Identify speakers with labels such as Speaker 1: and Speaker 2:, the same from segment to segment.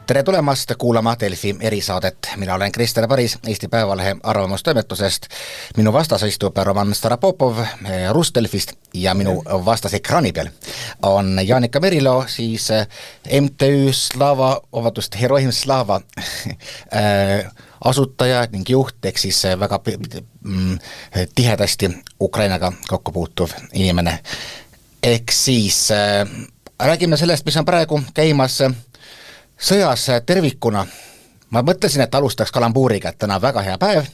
Speaker 1: Tere tulemast kuulama Delfi erisaadet. Mina olen Krister Paris Eesti Päevalehe arvamustoimetusest. Minu vastas istub Roman Starapopov Rusdelfist ja minu vastas ekraani peal on Jaanika Merilo, siis MTÜ Heroim Slava asutaja ning juht, ehk siis väga tihedasti Ukrainaga kokku puutuv inimene. Ehk siis räägime sellest, mis on praegu käimas sõjas tervikuna. Ma mõtlesin, et alustaks kalambuuriga, et täna väga hea päev.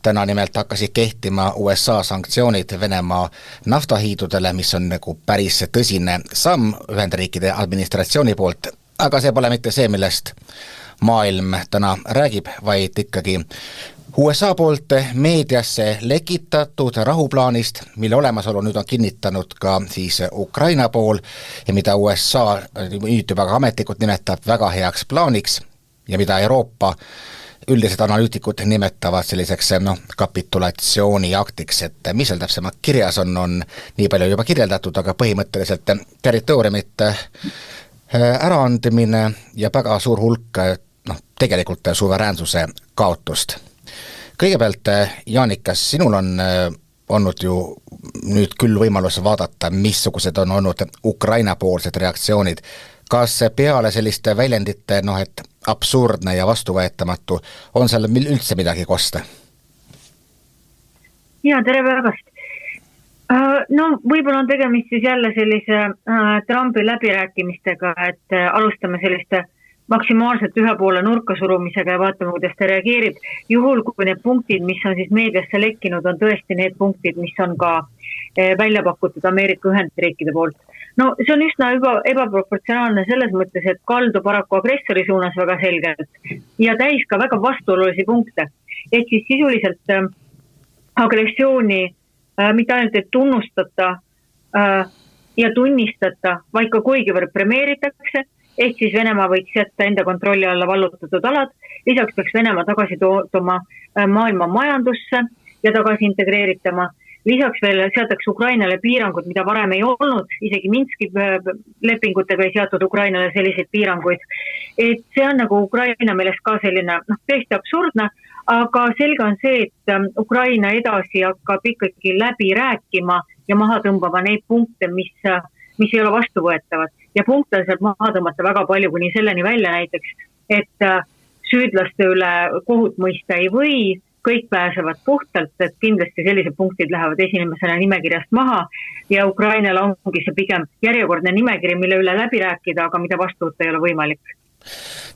Speaker 1: Täna nimelt hakkasid kehtima USA sanktsioonid Venemaa naftahiidudele, mis on nagu päris tõsine samm Ühendriikide administratsiooni poolt. Aga see pole mitte see, millest maailm täna räägib, vaid ikkagi USA poolt meediasse lekitatud rahuplaanist, mille olemasolu nüüd on kinnitanud ka siis Ukraina pool ja mida USA nüüd juba ametlikult nimetab väga heaks plaaniks ja mida Euroopa üldised analüütikud nimetavad selliseks kapitulatsiooniaktiks, et mis seal täpsemalt kirjas on nii palju juba kirjeldatud, aga põhimõtteliselt territooriumite äraandmine ja väga suur hulk tegelikult suveräänsuse kaotust. Kõigepealt, Jaanika, sinul on olnud ju nüüd küll võimalus vaadata, missugused on olnud Ukraina-poolsed reaktsioonid. Kas peale selliste väljendite, et absurdne ja vastuvõetamatu, on seal üldse midagi kosta?
Speaker 2: Ja, tere päevast. Võib-olla on tegemist siis jälle sellise Trumpi läbirääkimistega, et alustame selliste maksimaalselt ühe poole nurka surumisega ja vaatame, kuidas ta reageerib. Juhul, kui need punktid, mis on siis meediasse lekkinud, on tõesti need punktid, mis on ka välja pakutud Ameerika Ühendriikide poolt. See on üsna ebaproportsionaalne selles mõttes, et kaldu paraku agressori suunas väga selgelt ja täis ka väga vastuolulisi punkte. Et siis sisuliselt agressiooni mitte ainult et tunnustata ja tunnistata, vaid ka kuigivõrd premeeritakse, ehk siis Venemaa võiks jätta enda kontrolli alla vallutatud alad. Lisaks peaks Venemaa tagasi tooma maailma majandusse ja tagasi integreeritama. Lisaks veel seatakse Ukrainale piirangud, mida varem ei olnud, isegi Minski lepingutega ei seatud Ukrainale selliseid piiranguid. Et see on nagu Ukraina meelest ka selline tõesti absurdne, aga selge on see, et Ukraina edasi hakkab ikkagi läbi rääkima ja maha tõmbama neid punkte, mis ei ole vastuvõetavad. Ja punkte on sealt maha tõmmata väga palju, kuni selleni välja näiteks, et süüdlaste üle kohut mõista ei või, kõik pääsevad puhtalt, et kindlasti sellised punktid lähevad esimesena nimekirjast maha ja Ukrainal ongi see pigem järjekordne nimekiri, mille üle läbi rääkida, aga mida vastu võtta ei ole võimalik.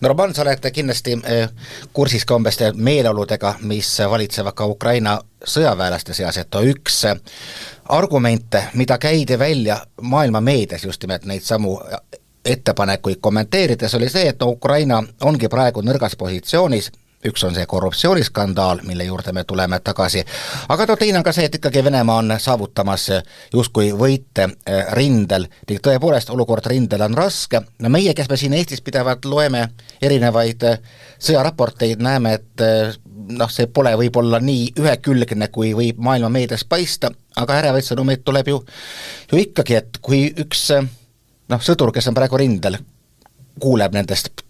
Speaker 1: Roman, sa oled kindlasti kursis ka umbeste meeleoludega, mis valitsevad ka Ukraina sõjaväelaste seas, et üks argumente, mida käidi välja maailma meedias just nimelt neid samu ettepanekuid kommenteerides, oli see, et Ukraina ongi praegu nõrgas positsioonis. Üks on see korruptsiooniskandaal, mille juurde me tuleme tagasi, aga teine on ka see, et ikkagi Venemaa on saavutamas justkui võite rindel, ning tõepoolest olukord rindel on raske. Meie, kes me siin Eestis pidevalt loeme erinevaid sõjaraporteid, näeme, et see pole võib-olla nii ühekülgne, kui võib maailma meedias paista, aga ärevaid sõnumeid tuleb ju ikkagi, et kui üks sõdur, kes on praegu rindel, kuuleb nendest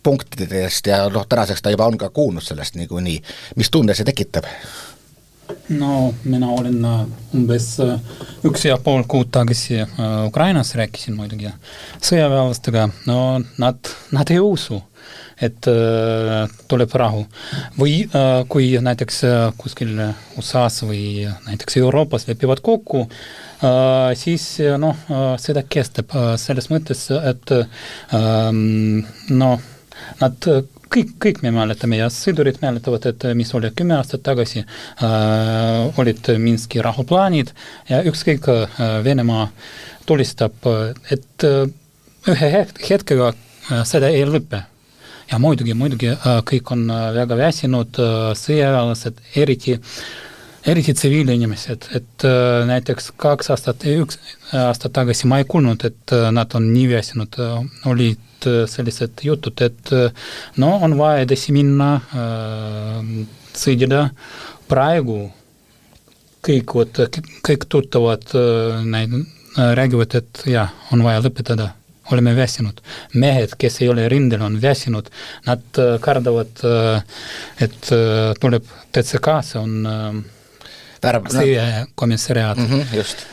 Speaker 1: punktidest ja tänaseks ta juba on ka kuulnud sellest nii. Mis tunde see tekitab?
Speaker 3: Mina olin umbes 1,5 kuud tagasi Ukrainas, rääkisin muidugi sõjaväelastega. Nad ei usu, et tuleb rahu. Või kui näiteks kuskil USA-s või näiteks Euroopas lepivad kokku, siis seda kestab selles mõttes, et nad kõik me mäletame ja sõdurid mäletavad, et mis oli 10 aastat tagasi, olid Minski rahuplaanid ja ükskõik Venemaa tulistab, et ühe hetkega seda ei lõppe. Ja muidugi kõik on väga väsinud sõjaväelased, eriti tsiviilinimesed, et näiteks 1 aastat tagasi ma ei kuulnud, et nad on nii väsinud, olid sellised jutud, et on vaja edasi minna, sõdida. Praegu kõik tuttavad räägivad, et on vaja lõpetada oleme väsinud. Mehed, kes ei ole rindel, on väsinud. Nad kardavad, et tuleb TCK, see on sõjakomissariaat.
Speaker 1: Just.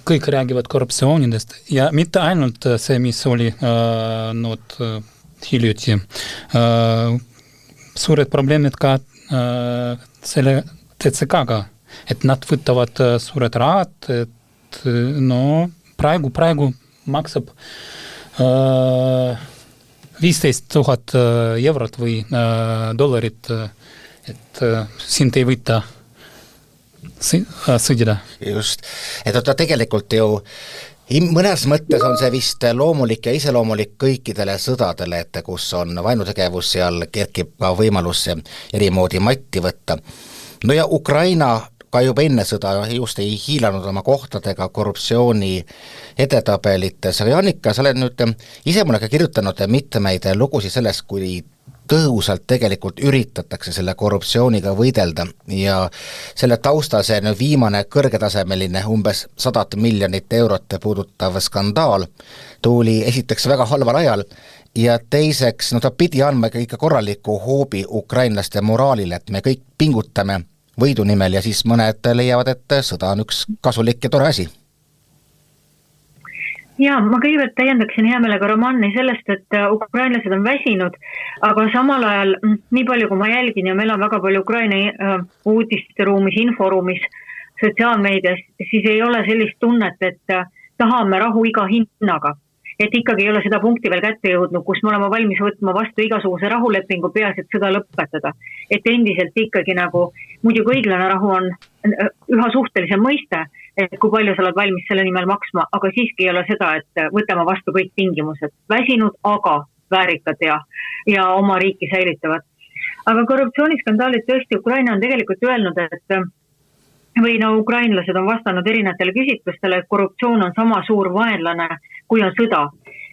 Speaker 3: Kõik räägivad korruptsioonidest ja mitte ainult see, mis oli hiljuti. Suured probleemid ka selle TCK-ga, et nad võtavad suured rahad, et praegu maksab 15 000 eurot või dollarit, et sind ei võita sõdida.
Speaker 1: Just, et tegelikult ju mõnes mõttes on see vist loomulik ja iseloomulik kõikidele sõdadele, et kus on vaenutegevus, seal kerkib ka võimalus eri moodi matti võtta. No ja Ukraina ka juba enne sõda just ei hiilanud oma kohtadega korruptsiooni edetabelites, aga Jannika, sa oled nüüd ise mulle ka kirjutanud mitmeid lugusid sellest, kui tõhusalt tegelikult üritatakse selle korruptsiooniga võidelda ja selle taustal see viimane kõrgetasemeline umbes 100 miljonit eurot puudutav skandaal tuli esiteks väga halval ajal ja teiseks, ta pidi andma ikka korraliku hoobi ukrainlaste moraalile, et me kõik pingutame võidu nimel ja siis mõned leiavad, et sõda on üks kasulik ja tore asi.
Speaker 2: Ja, ma kõigepealt täiendaksin hea meelega Romani sellest, et ukrainlased on väsinud, aga samal ajal nii palju, kui ma jälgin ja meil on väga palju Ukraina uudisteruumis, inforuumis, sotsiaalmeedias, siis ei ole sellist tunnet, et tahame rahu iga hinnaga. Et ikkagi ei ole seda punkti veel kätte jõudnud, kus me oleme valmis võtma vastu igasuguse rahulepingu peas, et sõda lõpetada. Et endiselt ikkagi muidugi õiglane rahu on üha suhtelisem mõiste, et kui palju sa oled valmis selle nimel maksma, aga siiski ei ole seda, et võtame vastu kõik tingimused. Väsinud, aga väärikad ja oma riiki säilitavad. Aga korruptsiooniskandaalid tõesti, Ukraina on tegelikult öelnud, et ukrainlased on vastanud erinevatele küsitlustele, et korruptsioon on sama suur vaenlane, kui on sõda.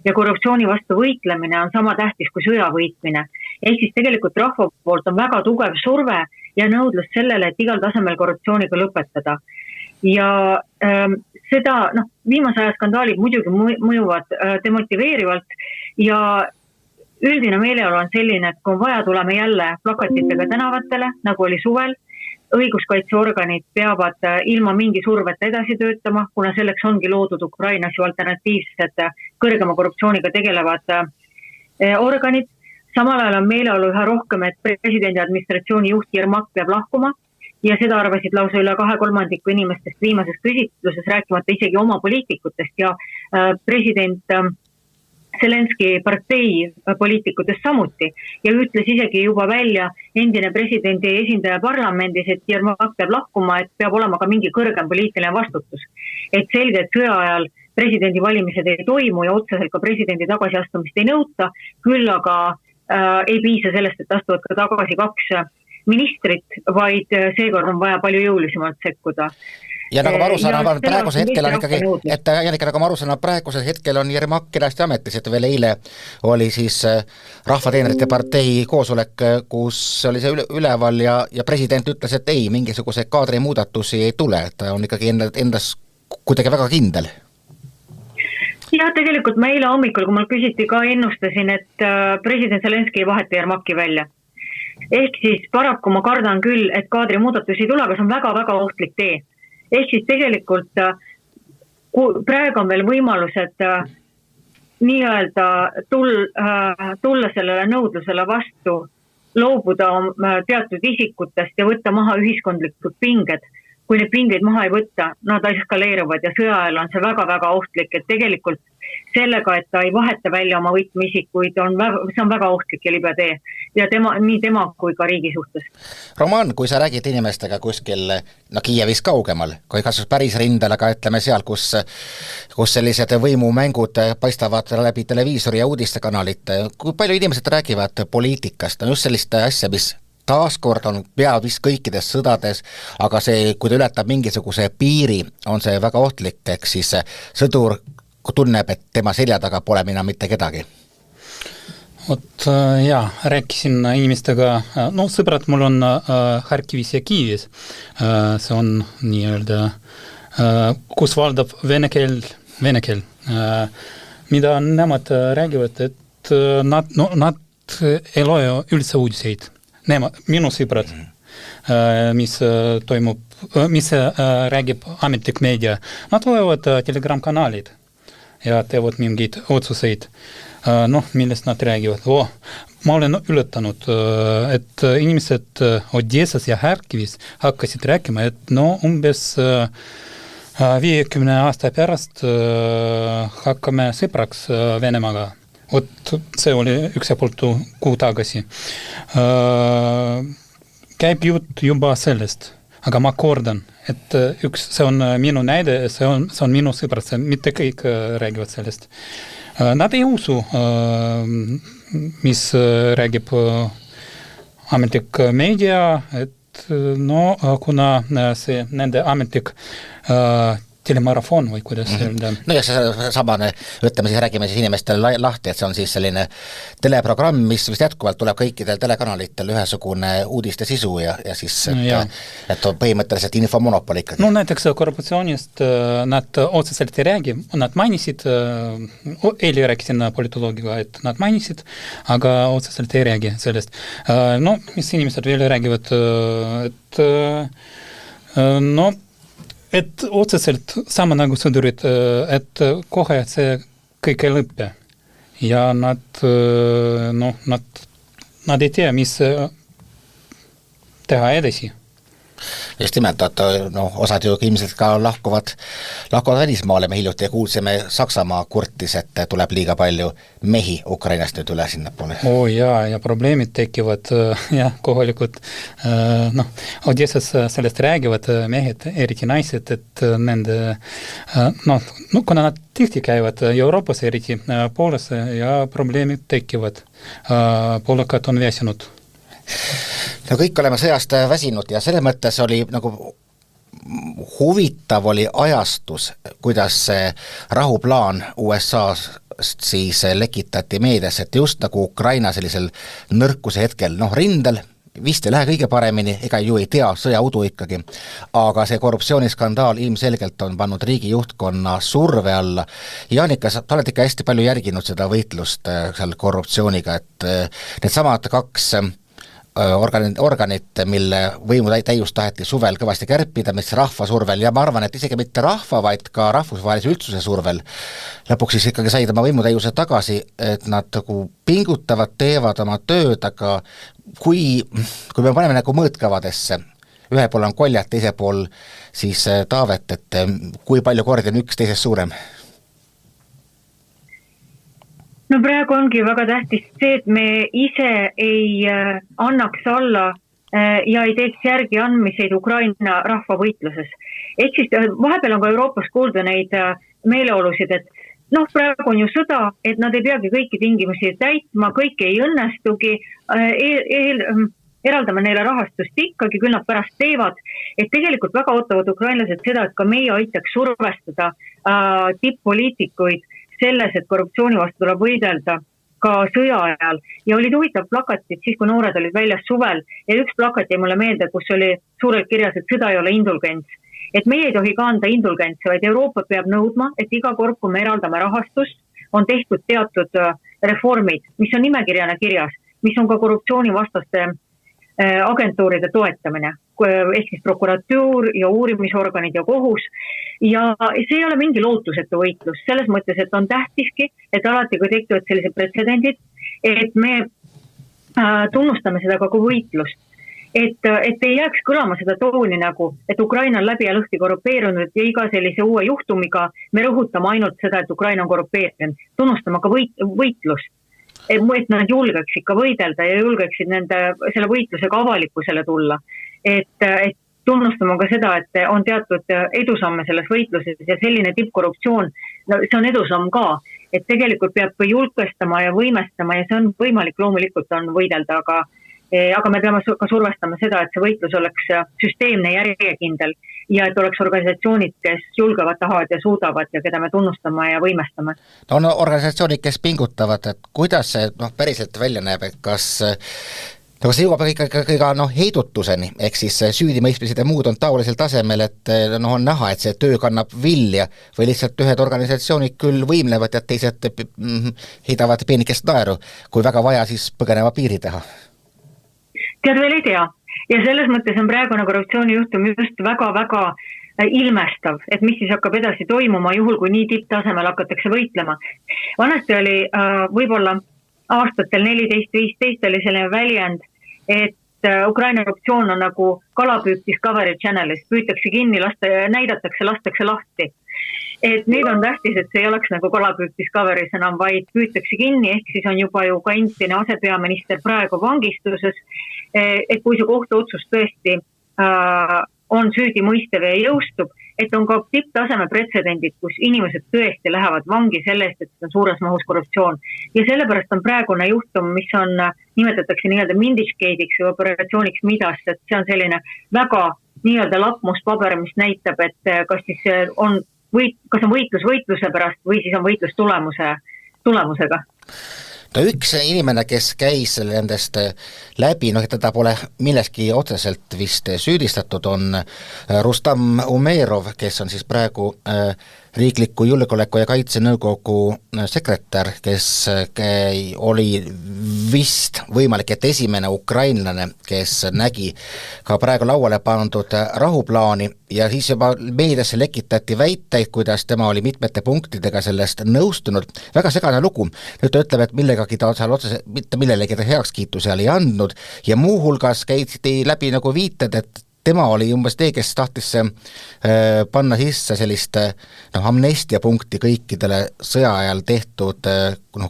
Speaker 2: Ja korruptsiooni vastu võitlemine on sama tähtis kui sõja võitmine. Ehk siis tegelikult rahva poolt on väga tugev surve ja nõudlus sellele, et igal tasemel korruptsiooniga lõpetada. Ja seda, viimase aja skandaalid muidugi mõjuvad demotiveerivalt ja üldine meeleolu on selline, et kui on vaja, tuleme jälle plakatitega tänavatele, nagu oli suvel, õiguskaitseorganid peavad ilma mingi surveta edasi töötama, kuna selleks ongi loodud Ukrainas ju alternatiivsed kõrgema korruptsiooniga tegelevad organid. Samal ajal on meeleolu üha rohkem, et presidendi administratsiooni juht Jermak peab lahkuma ja seda arvasid lausa üle 2/3 inimestest viimases küsitluses, rääkimata isegi oma poliitikutest ja president Zelenski partei poliitikutest samuti ja ütles isegi juba välja endine presidendi esindaja parlamendis, et Jermak peab lahkuma, et peab olema ka mingi kõrgem poliitiline vastutus. Et selge, et sõja ajal presidendi valimised ei toimu ja otseselt ka presidendi tagasiastumist ei nõuta, küll aga ei piisa sellest, et astuvad ka tagasi 2 ministrit, vaid seekord on vaja palju jõulisemalt sekkuda.
Speaker 1: Ja nagu ma aru saan, praegusel hetkel on ikkagi, et Janika, nagu ma aru saan, praegusel hetkel on Jermak kenasti ametis, et veel eile oli siis Rahvateenrite partei koosolek, kus oli see üleval ja president ütles, et ei, mingisuguse kaadri muudatusi ei tule, et ta on ikkagi endas kuidagi väga kindel.
Speaker 2: Ja tegelikult ma eile hommikul, kui ma küsiti ka ennustasin, et president Zelenski ei vaheta Jermaki välja. Ehk siis paraku ma kardan küll, et kaadri muudatusi ei tule, aga see on väga-väga ohtlik tee. Ehk siis tegelikult praegu on veel võimalused nii-öelda tulla sellele nõudlusele vastu, loobuda teatud isikutest ja võtta maha ühiskondlikud pinged. Kui need pingeid maha ei võtta, nad eskaleeruvad ja sõja ajal on see väga-väga ohtlik, et tegelikult sellega, et ta ei vaheta välja oma võtmeisikuid, see on väga ohtlik ja libe tee. Ja nii tema kui ka riigi suhtes.
Speaker 1: Roman, kui sa räägid inimestega kuskil Kiievis kaugemal, kui kasus päris rindel, aga ütleme seal, kus sellised võimumängud paistavad läbi televiisori ja uudistekanalite, kui palju inimesed räägivad poliitikast, on just selliste asja, mis taaskord on pea vist kõikides sõdades, aga see, kui ta ületab mingisuguse piiri, on see väga ohtlik, eks siis sõdur tunneb, et tema selja taga pole mina mitte kedagi.
Speaker 3: Rääkisin inimestega, sõbrad mul on Harkivis ja Kiivis, see on nii-öelda, kus valdab vene keel vene keel. Mida nemad räägivad, et nad ei loe üldse uudiseid. Minu sõbrad, mis toimub, mis räägib ametlik meedia, nad loevad Telegram-kanaalid ja teevad mingeid otsuseid, millest nad räägivad. Ma olen ületanud, et inimesed Odessas ja Harkivis hakkasid rääkima, et umbes 50 aasta pärast hakkame sõbraks Venemaaga. See oli 1,5 kuu tagasi. Käib jutt juba sellest, aga ma kordan, et see on minu näide, see on minu sõbrad, mitte kõik räägivad sellest. Nad ei usu, mis räägib ametlik meedia, et kuna see nende ametlik telemarafon või kuidas öelda.
Speaker 1: No ja see samane, ütleme siis, räägime siis inimestele lahti, et see on siis selline teleprogramm, mis vist jätkuvalt tuleb kõikidel telekanalitel ühesugune uudiste sisu ja siis, et on põhimõtteliselt infomonopol ikkagi.
Speaker 3: Näiteks korruptsioonist nad otseselt ei räägi, nad mainisid, eile rääkisin politoloogiga, et nad mainisid, aga otseselt ei räägi sellest. Mis inimesed veel räägivad, et otseselt sama nagu sõdurid, et kohe see kõik ei lõppe. Ja nad ei tea, mis teha edasi.
Speaker 1: Just nimelt, et osad ju ilmselt ka lahkuvad välismaale, me hiljuti kuulsime, Saksamaa kurtis, et tuleb liiga palju mehi Ukrainast nüüd üle sinna poole.
Speaker 3: Ja probleemid tekivad kohalikud, Odessas sellest räägivad mehed, eriti naised, et nende, kuna nad tihti käivad Euroopas, eriti Poolas ja probleemid tekivad, poolakad on väsinud.
Speaker 1: Kõik oleme sõjast väsinud ja selle mõttes oli nagu huvitav oli ajastus, kuidas see rahuplaan USA-st siis lekitati meedias, et just nagu Ukraina sellisel nõrkuse hetkel, rindel vist ei lähe kõige paremini, ega ju ei tea, sõjaudu ikkagi, aga see korruptsiooniskandaal ilmselgelt on pannud riigi juhtkonna surve alla. Jaanika, sa oled ikka hästi palju järginud seda võitlust seal korruptsiooniga, et need samad kaks organit, mille võimu täius taheti suvel kõvasti kärpida, mis rahva survel ja ma arvan, et isegi mitte rahva, vaid ka rahvusvahelise üldsuse survel lõpuks siis ikkagi said oma võimutäiuse tagasi, et nad nagu pingutavad, teevad oma tööd, aga kui me paneme nagu mõõtkavadesse, ühe pool on Koljat, teise pool siis Taavet, et kui palju kordi on üks teisest suurem?
Speaker 2: Praegu ongi väga tähtis see, et me ise ei annaks alla ja ei teeks järgi andmiseid Ukraina rahvavõitluses. Ehk siis vahepeal on ka Euroopas kuulda neid meeleolusid, et praegu on ju sõda, et nad ei peagi kõiki tingimusi täitma, kõik ei õnnestugi, eraldame neile rahastust ikkagi, küll nad pärast teevad, et tegelikult väga ootavad ukrainlased seda, et ka meie aitaks survestada tipp-poliitikuid selles, et korruptsiooni vastu tuleb võidelda ka sõja ajal. Ja olid huvitav plakatid siis, kui noored olid väljas suvel ja üks plakat jäi mulle meelde, kus oli suurelt kirjas, et sõda ei ole indulgents. Et meie ei tohi ka anda indulgentsi, vaid Euroopa peab nõudma, et iga kord, kui me eraldame rahastust, on tehtud teatud reformid, mis on nimekirjana kirjas, mis on ka korruptsioonivastaste agentuuride toetamine, ehk siis prokuratuur ja uurimisorganid ja kohus. Ja see ei ole mingi lootusetu võitlus, selles mõttes, et on tähtiski, et alati, kui tekivad sellised pretsedendid, et me tunnustame seda ka kui võitlust. Et ei jääks kõlama seda tooni nagu, et Ukraina on läbi ja lõhti korrupeerunud ja iga sellise uue juhtumiga me rõhutame ainult seda, et Ukraina on korrupeerunud. Tunnustame ka võitlust. Et nad julgeks ikka võidelda ja julgeksid selle võitlusega avalikkusele tulla. Et tunnustama ka seda, et on teatud edusamme selles võitluses ja selline tippkorruptsioon, see on edusamm ka, et tegelikult peab julgestama ja võimestama ja see on võimalik, loomulikult on võidelda, aga me peame ka survestama seda, et see võitlus oleks süsteemne järjekindel ja et oleks organisatsioonid, kes julgevad, tahavad ja suudavad ja keda me tunnustama ja võimestame.
Speaker 1: On organisatsioonid, kes pingutavad, et kuidas see päriselt välja näeb, et kas Aga see jõuab ikka heidutuseni, ehk siis süüdimõistmised ja muud on taolisel tasemel, et on näha, et see töö kannab vilja või lihtsalt ühed organisatsioonid küll võimlevad ja teised heidavad peenikest naeru, kui väga vaja, siis põgeneva piiri teha.
Speaker 2: Tead veel ei tea. Ja selles mõttes on praegune korruptsioonijuhtum just väga-väga ilmestav, et mis siis hakkab edasi toimuma juhul, kui nii tipptasemel hakatakse võitlema. Vanasti oli võib-olla aastatel 14-15 oli selline väljend, et Ukraina korruptsioon on nagu kalapüük Discovery Channelis, püütakse kinni, lastakse lahti. Et nüüd on tähtis, et see ei oleks nagu kalapüük Discovery's enam, vaid püütakse kinni, ehk siis on juba ju ka endine asepeaminister praegu vangistuses, et kui see kohtuotsus tõesti on süüdi mõistev ja jõustub, et on ka tipptaseme pretsedendid, kus inimesed tõesti lähevad vangi selle eest, et see on suures mahus korruptsioon. Ja sellepärast on praegune juhtum, mis on, nimetatakse nii-öelda Mindishgate'iks või operatsiooniks Midas, et see on selline väga nii-öelda lakmuspaber, mis näitab, et kas on võitlus võitluse pärast või siis on võitlus tulemusega.
Speaker 1: Üks inimene, kes käis nendest läbi, teda pole milleski otseselt vist süüdistatud, on Rustam Umerov, kes on siis praegu riikliku julgeoleku ja kaitsenõukogu sekretär, kes oli vist võimalik, et esimene ukrainlane, kes nägi ka praegu lauale pandud rahuplaani ja siis juba meediasse lekitati väiteid, kuidas tema oli mitmete punktidega sellest nõustunud. Väga segane lugu. Nüüd ta ütleb, et millegagi ta seal otseselt, mitte millelegi ta heakskiitu seal ei andnud ja muuhulgas käidi läbi nagu viited, et tema oli umbes tee, kes tahtis panna sisse sellist amnestia punkti kõikidele sõja ajal tehtud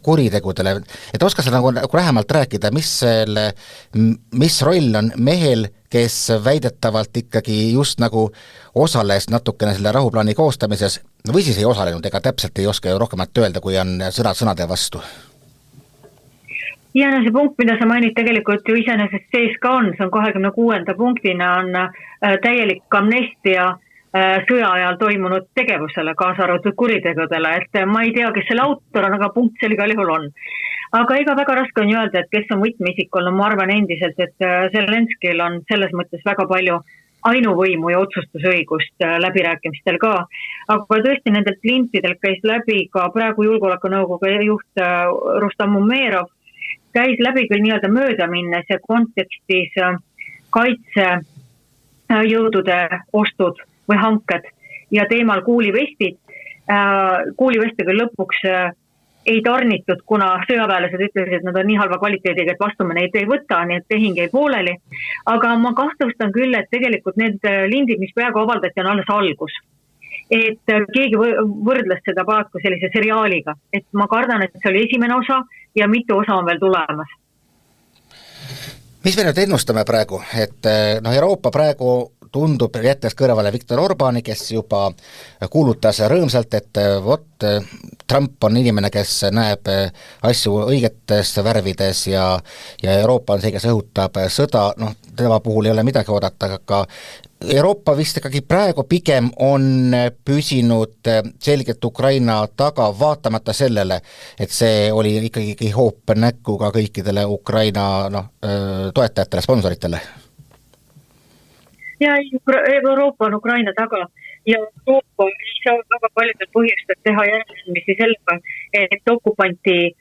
Speaker 1: kuritegudele. Et oskad sa nagu lähemalt rääkida, mis roll on mehel, kes väidetavalt ikkagi just nagu osales natukene selle rahuplaani koostamises või siis ei osalenud, ega täpselt ei oska ju rohkemat öelda, kui on sõnade vastu?
Speaker 2: Ja see punkt, mida sa mainid tegelikult ju iseenesest sees ka on, see on 26. punktina on täielik amnestia sõja ajal toimunud tegevusele, kaasa arvatud kuritegudele, et ma ei tea, kes selle autor on, aga punkt seal igal juhul on. Aga ega väga raske on öelda, et kes on võtmeisik olnud, ma arvan endiselt, et Zelenskil on selles mõttes väga palju ainuvõimu ja otsustusõigust läbirääkimistel ka. Aga tõesti nendelt lintidelt käis läbi ka praegu julgeolekunõukogu juht Rustam Umerov, käis läbi küll nii-öelda mööda minnes ja kontekstis kaitsejõudude ostud või hanked ja teemal kuulivestid. Kuuliveste küll lõpuks ei tarnitud, kuna sõjaväelased ütlesid, et nad on nii halva kvaliteediga, et vastu me neid ei võta, nii et tehing jäi pooleli. Aga ma kahtlustan küll, et tegelikult need lindid, mis praegu avaldati, on alles algus. Et keegi võrdles seda paraku sellise seriaaliga, et ma kardan, et see oli esimene osa ja mitu osa on veel tulemas.
Speaker 1: Mis me nüüd ennustame praegu, et Euroopa praegu tundub jättes kõrvale Viktor Orbani, kes juba kuulutas rõõmsalt, et Trump on inimene, kes näeb asju õigetes värvides ja Euroopa on see, kes õhutab sõda, tema puhul ei ole midagi oodata, aga Euroopa vist ikkagi praegu pigem on püsinud selgelt Ukraina taga, vaatamata sellele, et see oli ikkagi hoop näkku ka kõikidele Ukraina toetajatele, sponsoritele.
Speaker 2: Ja Euroopa on Ukraina taga ja Euroopa ei saa väga paljudel põhjustel teha järgmisi sellega, et okupanti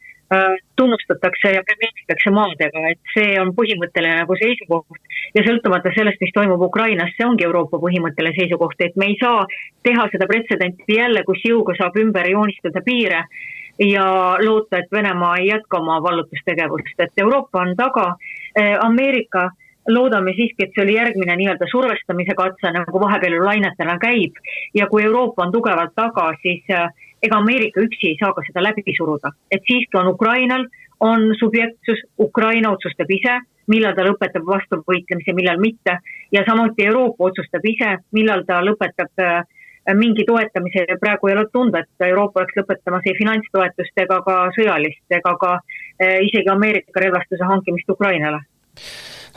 Speaker 2: tunnustatakse ja premeeritakse maadega, et see on põhimõtteline nagu seisukoht ja sõltumata sellest, mis toimub Ukrainas, see ongi Euroopa põhimõtteline seisukoht, et me ei saa teha seda pretsedenti jälle, kus jõuga saab ümber joonistada piire ja loota, et Venemaa ei jätka oma vallutustegevust, et Euroopa on taga, Ameerika loodame siiski, et see oli järgmine nii-öelda survestamise katse, nagu vahepeal lainetena käib ja kui Euroopa on tugevalt taga, siis ega Ameerika üksi ei saa ka seda läbi suruda. Et siiski on Ukrainal, on subjektsus, Ukraina otsustab ise, millal ta lõpetab vastu võitlemise, millal mitte ja samuti Euroopa otsustab ise, millal ta lõpetab mingi toetamise ja praegu ei ole tunda, et Euroopa oleks lõpetamas ei finantstoetust ega ka sõjalist ega ka isegi Ameerika relvastuse hankimist Ukrainale.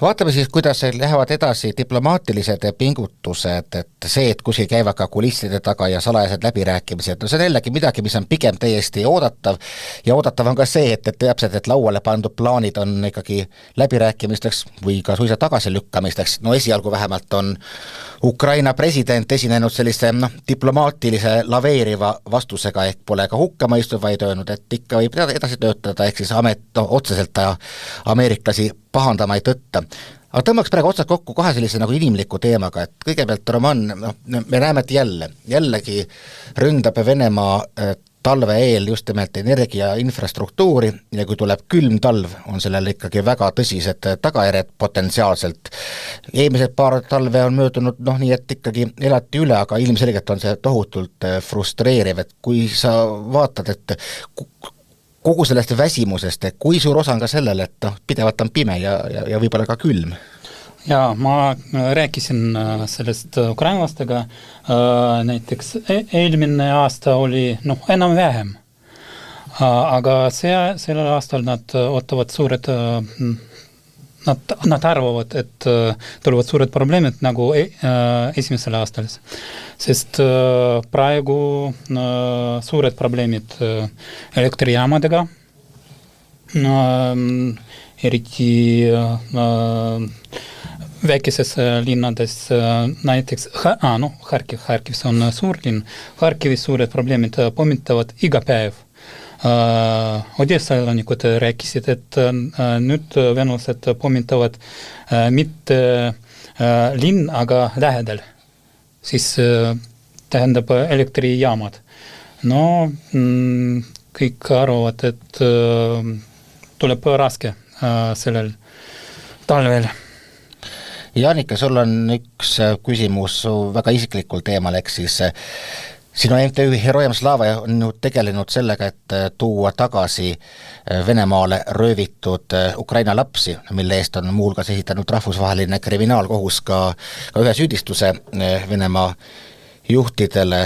Speaker 1: Vaatame siis, kuidas lähevad edasi diplomaatilised pingutused, et see, et kuskil käivad ka kulisside taga ja salajased läbirääkimised, no see on jällegi midagi, mis on pigem täiesti oodatav ja oodatav on ka see, et täpselt, et lauale pandud plaanid on ikkagi läbirääkimisteks või ka suisa tagasilükkamisteks, no esialgu vähemalt on Ukraina president esinenud sellise diplomaatilise laveeriva vastusega, ehk pole ka hukkamõistu, vaid öelnud, et ikka võib edasi töötada, ehk siis otseselt ameeriklasi pahandama ei tõtta. Aga tõmbaks praegu otsad kokku kahe sellise nagu inimliku teemaga, et kõigepealt Roman, me näeme, et jällegi ründab Venemaa talve eel just nimelt energia infrastruktuuri ja kui tuleb külm talv, on sellel ikkagi väga tõsised tagajärjed potentsiaalselt. Eelmised paar talve on möödunud nii, et ikkagi elati üle, aga ilmselgelt on see tohutult frustreeriv, et kui sa vaatad, et kogu sellest väsimusest, kui suur osa on ka sellele, et pidevalt on pime ja võib-olla ka külm?
Speaker 3: Ja ma rääkisin sellest ukrainlastega, näiteks eelmine aasta oli enam-vähem, aga sellel aastal nad ootavad suured, nad arvavad, et tulevad suured probleemid nagu esimesel aastal, sest praegu suured probleemid elektrijaamadega, eriti väikeses linnades, näiteks Harkiv on suur linn, Harkivis suured probleemid pommitavad iga päev. Odessa elanikud rääkisid, et nüüd venelased pommitavad mitte linn, aga lähedal. Siis tähendab elektrijaamad. Kõik arvavad, et tuleb raske sellel talvel.
Speaker 1: Jaanika, sul on üks küsimus väga isiklikul teemal, ehk siis sinu MTÜ Herojem Slava on tegelenud sellega, et tuua tagasi Venemaale röövitud Ukraina lapsi, mille eest on muulgas esitanud rahvusvaheline kriminaalkohus ka ühe süüdistuse Venemaa juhtidele.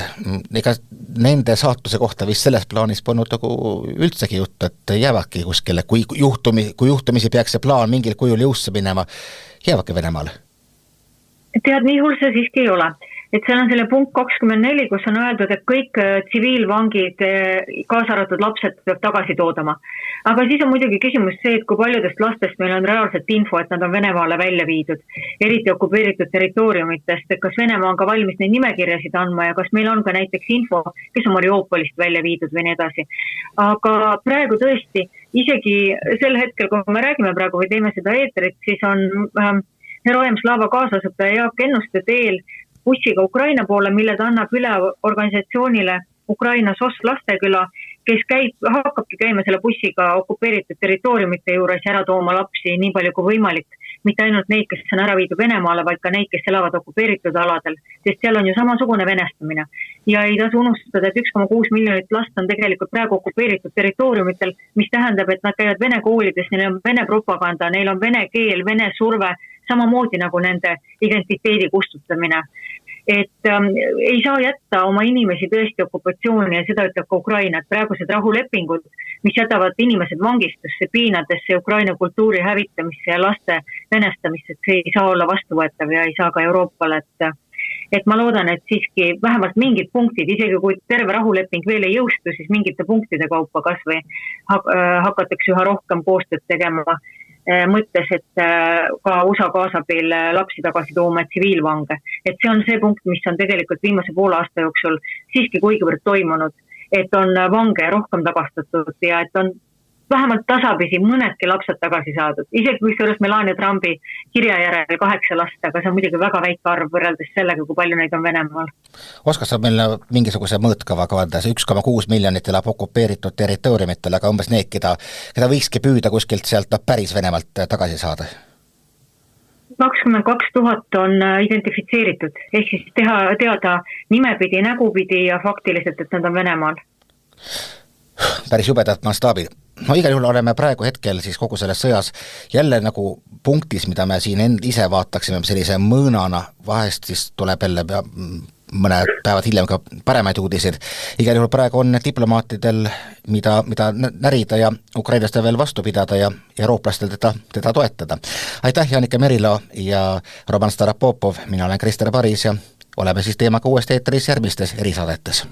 Speaker 1: Ega nende saatuse kohta vist selles plaanis polnud üldsegi juttu, et jäävadki kuskile, kui juhtumisi peaks see plaan mingil kujul jõusse minema, jäävadki Venemaale?
Speaker 2: Tead, nii hull see siiski ei ole. Et seal on selle punkt 24, kus on öeldud, et kõik tsiviilvangid, kaasa arvatud lapsed, peab tagasi toodama. Aga siis on muidugi küsimus see, et kui paljudest lastest meil on reaalselt info, et nad on Venemaale välja viidud, eriti okupeeritud territooriumitest, et kas Venemaa on ka valmis neid nimekirjasid andma ja kas meil on ka näiteks info, kes on Mariupolist välja viidud või nii edasi. Aga praegu tõesti, isegi sel hetkel, kui me räägime praegu või teeme seda eetrit, siis on Herojem Slava kaasasõptaja Jaak Ennuste teel bussiga Ukraina poole, mille ta annab üle organisatsioonile Ukraina SOS Lasteküla, kes hakkabki käima selle bussiga okupeeritud territooriumite juures ära tooma lapsi nii palju kui võimalik. Mitte ainult neid, kes on ära viidud Venemaale, vaid ka neid, kes elavad okupeeritud aladel, sest seal on ju samasugune venestamine. Ja ei tasu unustada, et 1,6 miljonit last on tegelikult praegu okupeeritud territooriumitel, mis tähendab, et nad käivad vene koolides, neil on vene propaganda, neil on vene keel, vene surve, samamoodi nagu nende identiteedi kustutamine. Et ei saa jätta oma inimesi tõesti okupatsiooni ja seda ütleb ka Ukraina, et praegused rahulepingud, mis jätavad inimesed vangistusse, piinadesse, Ukraina kultuuri hävitamisse ja laste venestamisse, et see ei saa olla vastuvõetav ja ei saa ka Euroopale, et ma loodan, et siiski vähemalt mingid punktid, isegi kui terve rahuleping veel ei jõustu, siis mingite punktide kaupa kas või hakatakse üha rohkem koostööd tegema mõttes, et ka USA kaasabil lapsi tagasi tooma tsiviilvange. Et see on see punkt, mis on tegelikult viimase poole aasta jooksul siiski kuigivõrd toimunud, et on vange rohkem tagastatud ja et on vähemalt tasapisi mõnedki lapsed tagasi saadud. Isegi kui seejuures Melania Trumpi kirja järel 8 last, aga see on muidugi väga väike arv võrreldes sellega, kui palju neid on Venemaal.
Speaker 1: Oskad sa meile mingisuguse mõõtkava kavanda, see 1,6 miljonit elab okupeeritud territooriumitel, aga umbes need, keda võikski püüda kuskilt sealt päris Venemaalt tagasi saada? 22 000 on identifitseeritud, ehk siis teada nimepidi, nägupidi ja faktiliselt, et nad on Venemaal. Päris jubedad mastaabid. No igal juhul oleme praegu hetkel siis kogu selles sõjas jälle nagu punktis, mida me siin ise vaataksime sellise mõõnana, vahest siis tuleb jälle mõned päevad hiljem ka paremaid uudiseid. Igal juhul praegu on diplomaatidel, mida närida ja ukrainlastel veel vastu pidada ja eurooplastel teda toetada. Aitäh, Janika Merilo ja Roman Starapopov, mina olen Krister Paris ja oleme siis teemaga uuesti eetris järgmistes erisaadetes.